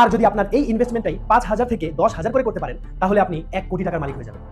আর যদি আপনার এই ইনভেস্টমেন্টটাই 5,000 থেকে 10,000 করে করতে পারেন, তাহলে আপনি 1 কোটি টাকার মালিক হয়ে যাবেন।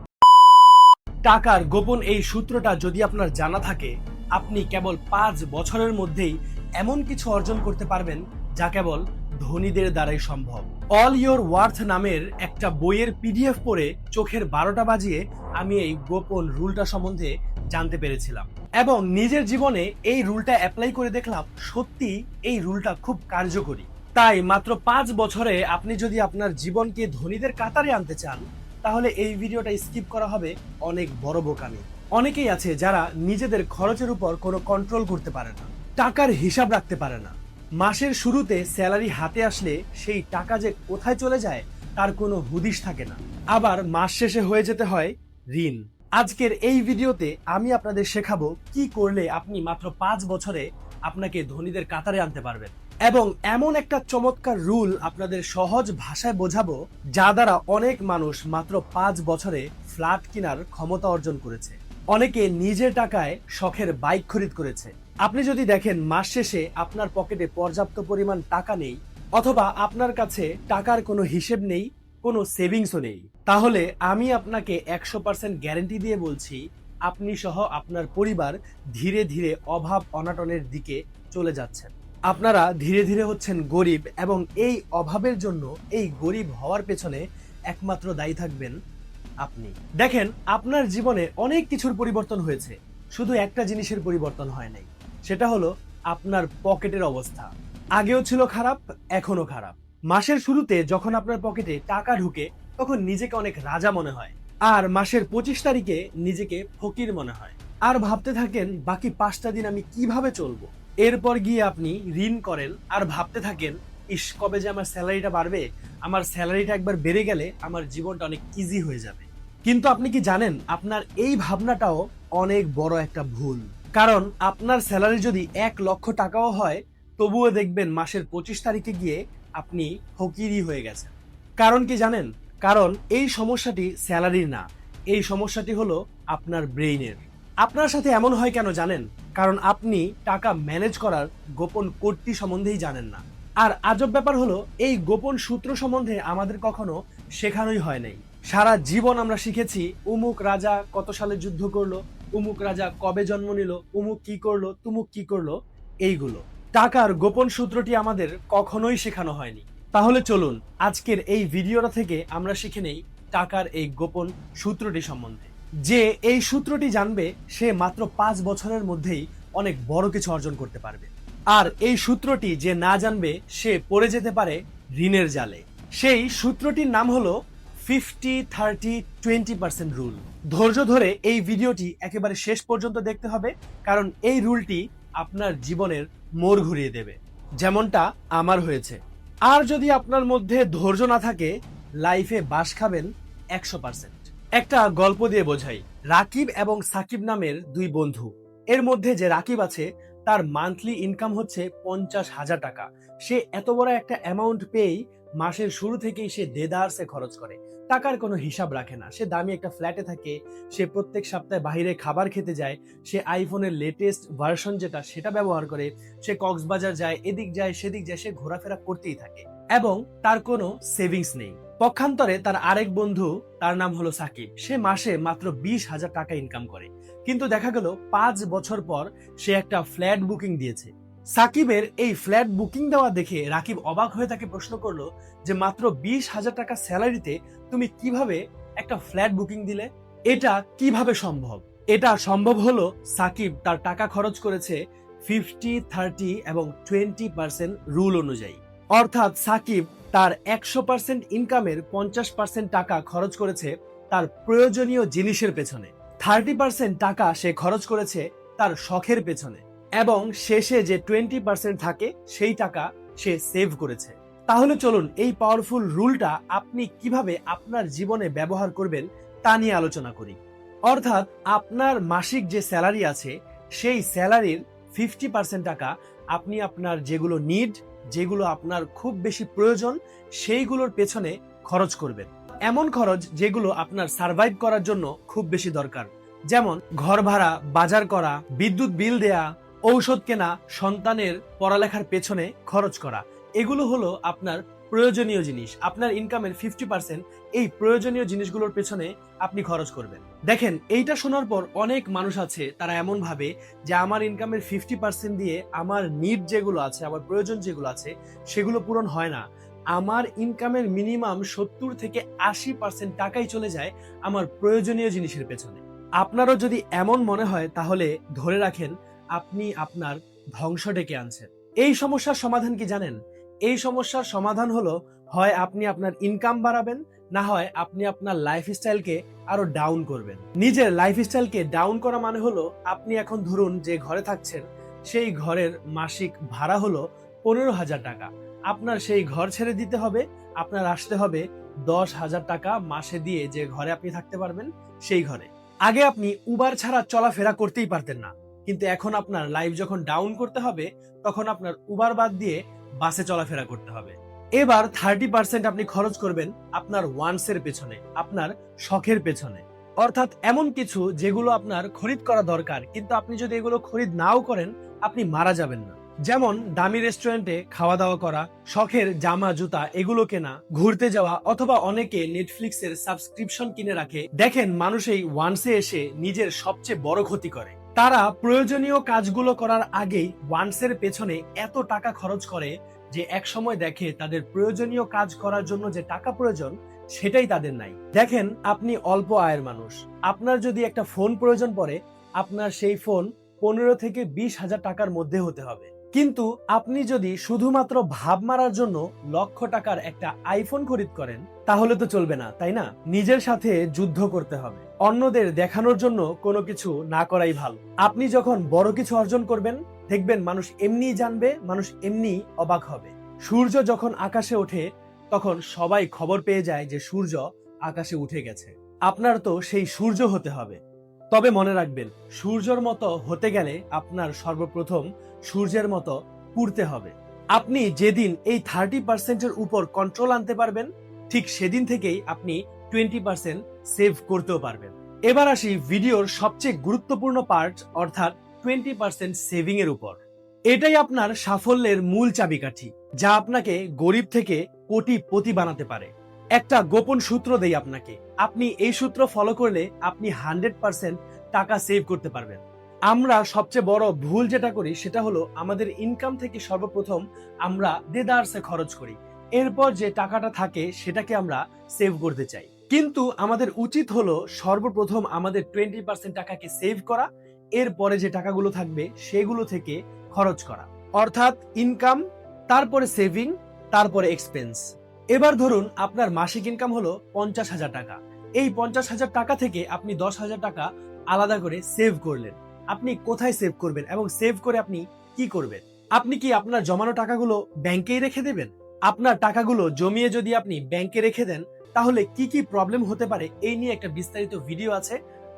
টাকার গোপন এই সূত্রটা যদি আপনার জানা থাকে, আপনি কেবল 5 বছরের মধ্যেই এমন কিছু অর্জন করতে পারবেন যা কেবল ধনীদের দ্বারাই সম্ভব। অল ইয়োর ওয়ার্থ নামের একটা বইয়ের পিডিএফ পড়ে চোখের 12টা বাজিয়ে আমি এই গোপন রুলটা সম্বন্ধে জানতে পেরেছিলাম এবং নিজের জীবনে এই রুলটা অ্যাপ্লাই করে দেখলাম সত্যি এই রুলটা খুব কার্যকরী। তাই মাত্র 5 বছরে আপনি যদি আপনার জীবনকে ধনীদের কাতারে আনতে চান, তাহলে এই ভিডিওটা স্কিপ করা হবে অনেক বড় বোকামি। অনেকেই আছে যারা নিজেদের খরচের উপর কোনো কন্ট্রোল করতে পারে না, টাকার হিসাব রাখতে পারে না। মাসের শুরুতে স্যালারি হাতে আসলে সেই টাকা যে কোথায় চলে যায় তার কোনো হুদিস থাকে না, আবার মাস শেষে হয়ে যেতে হয় ঋণ। আজকের এই ভিডিওতে আমি আপনাদের শেখাবো কি করলে আপনি মাত্র 5 বছরে আপনাকে ধনীদের কাতারে আনতে পারবেন, এবং এমন একটা চমৎকার রুল আপনাদের সহজ ভাষায় বোঝাবো যা দ্বারা অনেক মানুষ মাত্র 5 বছরে ফ্ল্যাট কেনার ক্ষমতা অর্জন করেছে। অনেকে নিজের টাকায় শখের বাইক খরিদ করেছে। আপনি যদি দেখেন মাস শেষে আপনার পকেটে পর্যাপ্ত পরিমাণ টাকা নেই, অথবা আপনার কাছে টাকার কোনো হিসেব নেই, কোনো সেভিংসও নেই, তাহলে আমি আপনাকে 100% গ্যারান্টি দিয়ে বলছি আপনি সহ আপনার পরিবার ধীরে ধীরে অভাব অনাটনের দিকে চলে যাচ্ছেন। আপনারা ধীরে ধীরে হচ্ছেন গরিব, এবং এই অভাবের জন্য, এই গরিব হওয়ার পেছনে একমাত্র দায়ী থাকবেন আপনি। দেখেন, আপনার জীবনে অনেক কিছুর পরিবর্তন হয়েছে, শুধু একটা জিনিসের পরিবর্তন হয় নাই, সেটা হলো আপনার পকেটের অবস্থা। আগেও ছিল খারাপ, এখনো খারাপ। মাসের শুরুতে যখন আপনার পকেটে টাকা ঢুকে তখন নিজেকে অনেক রাজা মনে হয়, আর মাসের 25 তারিখে নিজেকে ফকির মনে হয়, আর ভাবতে থাকেন বাকি 5টা দিন আমি কিভাবে চলবো। এরপর গিয়ে আপনি ঋণ করেন আর ভাবতে থাকেন, ইস, কবে যে আমার স্যালারিটা বাড়বে, আমার স্যালারিটা একবার বেড়ে গেলে আমার জীবনটা অনেক ইজি হয়ে যাবে। কিন্তু আপনি কি জানেন, আপনার এই ভাবনাটাও অনেক বড় একটা ভুল। কারণ আপনার স্যালারি যদি 1 লক্ষ টাকাও হয়, তবুও দেখবেন মাসের 25 তারিখে গিয়ে আপনি ফকিরই হয়ে গেছেন। কারণ কি জানেন? কারণ এই সমস্যাটি স্যালারির না, এই সমস্যাটি হলো আপনার ব্রেইনের। আপনার সাথে এমন হয় কেন জানেন? কারণ আপনি টাকা ম্যানেজ করার গোপন কোডটি সম্বন্ধেই জানেন না। আর আজব ব্যাপার হলো, এই গোপন সূত্র সম্বন্ধে আমাদের কখনো শেখানোই হয় নাই। সারা জীবন আমরা শিখেছি উমুক রাজা কত সালে যুদ্ধ করলো, উমুক রাজা কবে জন্ম নিল, উমুক কি করলো, তুমুক কি করলো, এইগুলো। টাকার গোপন সূত্রটি আমাদের কখনোই শেখানো হয়নি। তাহলে চলুন আজকের এই ভিডিওটা থেকে আমরা শিখে নেই টাকার এই গোপন সূত্রটি সম্বন্ধে। যে এই সূত্রটি জানবে সে মাত্র 5 বছরের মধ্যেই অনেক বড় কিছু অর্জন করতে পারবে। আর এই সূত্রটি যে না জানবে সে পড়ে যেতে পারে ঋণের জালে। সেই সূত্রটির নাম হলো 50-30-20% রুল। ধৈর্য ধরে এই ভিডিওটি একেবারে শেষ পর্যন্ত দেখতে হবে, কারণ এই রুলটি আপনার জীবনের মোড় ঘুরিয়ে দেবে, যেমনটা আমার হয়েছে। আর যদি আপনার মধ্যে ধৈর্য না থাকে, লাইফে বাস খাবেন 100%। একটা গল্প দিয়ে বোঝাই। রাকিব এবং সাকিব নামের 2 বন্ধু। এর মধ্যে যে রাকিব আছে তার মান্থলি ইনকাম হচ্ছে 50,000 টাকা। সে এত বড় একটা অ্যামাউন্ট পেয়েই মাসের শুরু থেকেই সে দেদারসে খরচ করে, টাকার কোনো হিসাব রাখে না। সে দামি একটা ফ্ল্যাটে থাকে, সে প্রত্যেক সপ্তাহে বাইরে খাবার খেতে যায়, সে আইফোনের লেটেস্ট ভার্সন যেটা সেটা ব্যবহার করে, সে কক্সবাজার যায়, এদিক যায় সেদিক যায়, সে ঘোরাফেরা করতেই থাকে, এবং তার কোনো সেভিংস নেই। পক্ষান্তরে তার আরেক বন্ধু, তার নাম হলো সাকিব, সে মাসে মাত্র 20,000 টাকা ইনকাম করে। কিন্তু দেখা গেল 5 বছর পর সে একটা ফ্ল্যাট বুকিং দিয়েছে। সাকিবের এই ফ্ল্যাট বুকিং দেওয়া দেখে রাকিব অবাক হয়ে তাকে প্রশ্ন করলো যে মাত্র 20,000 টাকা স্যালারিতে তুমি কিভাবে একটা ফ্ল্যাট বুকিং দিলে? এটা কিভাবে সম্ভব? এটা সম্ভব হলো সাকিব তার টাকা খরচ করেছে 50-30-20% রুল অনুযায়ী। অর্থাৎ সাকিব তার 100% ইনকামের 50% টাকা খরচ করেছে তার প্রয়োজনীয় জিনিসের পেছনে, 30% টাকা সে খরচ করেছে তার শখের পেছনে, এবং শেষে যে 20% থাকে সেই টাকা সে সেভ করেছে। তাহলে চলুন এই পাওয়ারফুল রুলটা আপনি কিভাবে আপনার জীবনে ব্যবহার করবেন তা নিয়ে আলোচনা করি। অর্থাৎ আপনার মাসিক যে স্যালারি আছে সেই স্যালারির 50% টাকা আপনি আপনার যেগুলো নিড, যেগুলো আপনার খুব বেশি প্রয়োজন, সেইগুলোর পেছনে খরচ করবেন। এমন খরচ যেগুলো আপনার সার্ভাইভ করার জন্য খুব বেশি দরকার, যেমন ঘর ভাড়া, বাজার করা, বিদ্যুৎ বিল দেয়া, ঔষধ কেনা, সন্তানের পড়ালেখার পেছনে খরচ করা। এগুলো হলো আপনার প্রয়োজনীয় জিনিস, আপনার ইনকামের 50% এই প্রয়োজনীয় জিনিসগুলোর পেছনে আপনি খরচ করবেন। দেখেন, এইটা শোনার পর অনেক মানুষ আছে তারা এমন ভাবে যে আমার ইনকামের 50% দিয়ে আমার নিড যেগুলো আছে, আমার প্রয়োজন যেগুলো আছে সেগুলো পূরণ হয় না। আমার ইনকামের মিনিমাম 70 থেকে 80% টাকাই চলে যায় আমার প্রয়োজনীয় জিনিসের পেছনে। আপনারও যদি এমন মনে হয় তাহলে ধরে রাখেন আপনি আপনার ধ্বংস ডেকে আনছেন। এই সমস্যার সমাধান কি জানেন? এই সমস্যার সমাধান হলো হয় আপনি আপনার ইনকাম বাড়াবেন, না হয় আপনি আপনার লাইফস্টাইলকে আরো ডাউন করবেন। নিজের লাইফস্টাইলকে ডাউন করা মানে হলো আপনি এখন ধরুন যে ঘরে থাকছেন সেই ঘরের মাসিক ভাড়া হলো 15,000 টাকা। আপনার সেই ঘর ছেড়ে দিতে হবে, আপনার আসতে হবে 10,000 টাকা মাসে দিয়ে যে ঘরে আপনি থাকতে পারবেন সেই ঘরে। আগে আপনি উবার ছাড়া চলাফেরা করতেই পারতেন না, কিন্তু এখন আপনার লাইফ যখন ডাউন করতে হবে তখন আপনার উবার বাদ দিয়ে বাসে চলাফেরা করতে হবে। এবার 30% আপনি খরচ করবেন আপনার ওয়ান্টসের পেছনে, আপনার শখের পেছনে। অর্থাৎ এমন কিছু যেগুলো আপনার খরিদ করা দরকার, কিন্তু আপনি যদি এগুলো খরিদ নাও করেন আপনি মারা যাবেন না। যেমন দামি রেস্টুরেন্টে খাওয়া দাওয়া করা, শখের জামা জুতা এগুলো কেনা, ঘুরতে যাওয়া, অথবা অনেকে নেটফ্লিক্সের সাবস্ক্রিপশন কিনে রাখে। দেখেন, মানুষ এই ওয়ান্সে এসে নিজের সবচেয়ে বড় ক্ষতি করে। তারা প্রয়োজনীয় কাজগুলো করার আগেই ওয়ান্সের পেছনে এত টাকা খরচ করে যে এক সময় দেখে তাদের প্রয়োজনীয় কাজ করার জন্য যে টাকা প্রয়োজন সেটাই তাদের নাই। দেখেন, আপনি অল্প আয়ের মানুষ, আপনার যদি একটা ফোন প্রয়োজন পড়ে আপনার সেই ফোন 15 থেকে 20,000 টাকার মধ্যে হতে হবে। কিন্তু আপনি যদি শুধুমাত্র ভাব মারার জন্য লক্ষ টাকার একটা আইফোন খরিদ করেন তাহলে তো চলবে না, তাই না? নিজের সাথে যুদ্ধ করতে হবে। অন্যদের দেখানোর জন্য কোনো কিছু না করাই ভালো। আপনি যখন বড় কিছু অর্জন করবেন দেখবেন মানুষ এমনিই জানবে, মানুষ এমনি অবাক হবে। সূর্য যখন আকাশে ওঠে তখন সবাই খবর পেয়ে যায় যে সূর্য আকাশে উঠে গেছে। আপনার তো সেই সূর্য হতে হবে। তবে মনে রাখবেন, সূর্যের মতো হতে গেলে আপনার সর্বপ্রথম সূর্যের মতো পুড়তে হবে। আপনি যেদিন এই 30%-এর উপর কন্ট্রোল আনতে পারবেন ঠিক সেদিন থেকেই আপনি 20% সেভ করতেও পারবেন। এবার আসি ভিডিওর সবচেয়ে গুরুত্বপূর্ণ পার্ট, অর্থাৎ 20% সেভিং এর উপর। এটাই আপনার সাফল্যের মূল চাবিকাঠি, যা আপনাকে গরিব থেকে কোটিপতি বানাতে পারে। একটা গোপন সূত্র দেই আপনাকে, আপনি এই সূত্র ফলো করলে আপনি 100% টাকা সেভ করতে পারবেন। আমরা সবচেয়ে বড় ভুল যেটা করি সেটা হলো আমাদের ইনকাম থেকে সর্বপ্রথম আমরা দেদারসে খরচ করি, এরপর যে টাকাটা থাকে সেটাকে আমরা সেভ করতে চাই। কিন্তু আমাদের উচিত হলো সর্বপ্রথম আমাদের 20% টাকাকে সেভ করা, এরপরে যে টাকাগুলো থাকবে সেগুলো থেকে খরচ করা। অর্থাৎ ইনকাম, তারপরে সেভিং, তারপরে এক্সপেন্স। এবার ধরুন আপনার মাসিক ইনকাম হলো 50,000 টাকা। এই 50,000 টাকা থেকে আপনি 10,000 টাকা আলাদা করে সেভ করলেন। আপনি কোথায় সেভ করবেন এবং সেভ করে আপনি কি করবেন? আপনি কি আপনার জমানো টাকাগুলো ব্যাংকেই রেখে দেবেন? আপনার টাকাগুলো জমিয়ে যদি আপনি ব্যাংকে রেখে দেন তাহলে কি কি প্রবলেম হতে পারে এই নিয়ে একটা বিস্তারিত ভিডিও আছে,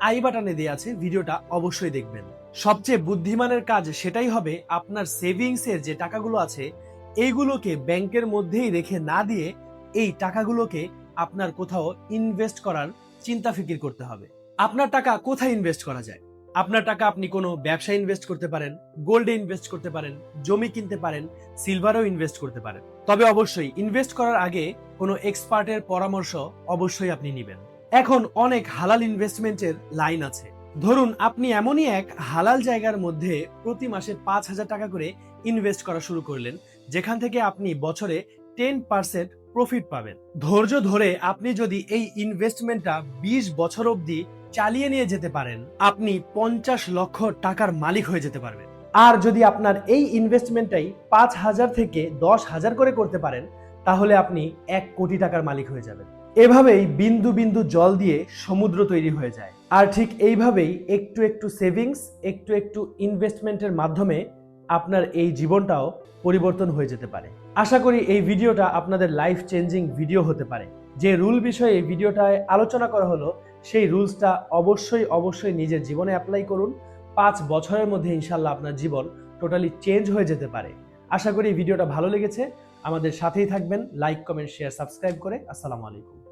আই বাটনে দেয়া আছে, ভিডিওটা অবশ্যই দেখবেন। সবচেয়ে বুদ্ধিমানের কাজ সেটাই হবে আপনার সেভিংস এর যে টাকাগুলো আছে এইগুলোকে ব্যাংকের মধ্যেই রেখে না দিয়ে এই টাকাগুলোকে আপনার কোথাও ইনভেস্ট করার চিন্তা ফিকির করতে হবে। আপনার টাকা কোথায় ইনভেস্ট করা যায়? আপনার টাকা আপনি কোনো ব্যবসায় ইনভেস্ট করতে পারেন, গোল্ডে ইনভেস্ট করতে পারেন, জমি কিনতে পারেন, সিলভারেও ইনভেস্ট করতে পারেন। তবে অবশ্যই ইনভেস্ট করার আগে কোনো এক্সপার্টের পরামর্শ অবশ্যই আপনি নেবেন। এখন অনেক হালাল ইনভেস্টমেন্টের লাইন আছে। ধরুন আপনি এমনই এক হালাল জায়গার মধ্যে প্রতি মাসে 5,000 টাকা করে ইনভেস্ট করা শুরু করলেন, যেখান থেকে আপনি বছরে 10% প্রফিট পাবেন। ধৈর্য ধরে আপনি যদি এই ইনভেস্টমেন্টটা 20 বছর অবধি চালিয়ে নিয়ে যেতে পারেন আপনি 50 লক্ষ টাকার মালিক হয়ে যেতে পারবেন। আর যদি আপনার এই ইনভেস্টমেন্টটাই 5,000 থেকে 10,000 করে করতে পারেন তাহলে আপনি 1 কোটি টাকার মালিক হয়ে যাবেন। এভাবেই বিন্দু বিন্দু জল দিয়ে সমুদ্র তৈরি হয়ে যায়। আর ঠিক এইভাবেই একটু একটু সেভিংস, একটু একটু ইনভেস্টমেন্টের মাধ্যমে আপনার এই জীবনটাও পরিবর্তন হয়ে যেতে পারে। আশা করি এই ভিডিওটা আপনাদের লাইফ চেঞ্জিং ভিডিও হতে পারে। যে রুল বিষয়ে এই ভিডিওটায় আলোচনা করা হলো সেই রুলসটা অবশ্যই নিজের জীবনে অ্যাপ্লাই করুন। 5 বছরের মধ্যে ইনশাল্লাহ আপনার জীবন টোটালি চেঞ্জ হয়ে যেতে পারে। আশা করি এই ভিডিওটা ভালো লেগেছে। আমাদের সাথেই থাকবেন, লাইক, কমেন্ট, শেয়ার, সাবস্ক্রাইব করে। আসসালামু আলাইকুম।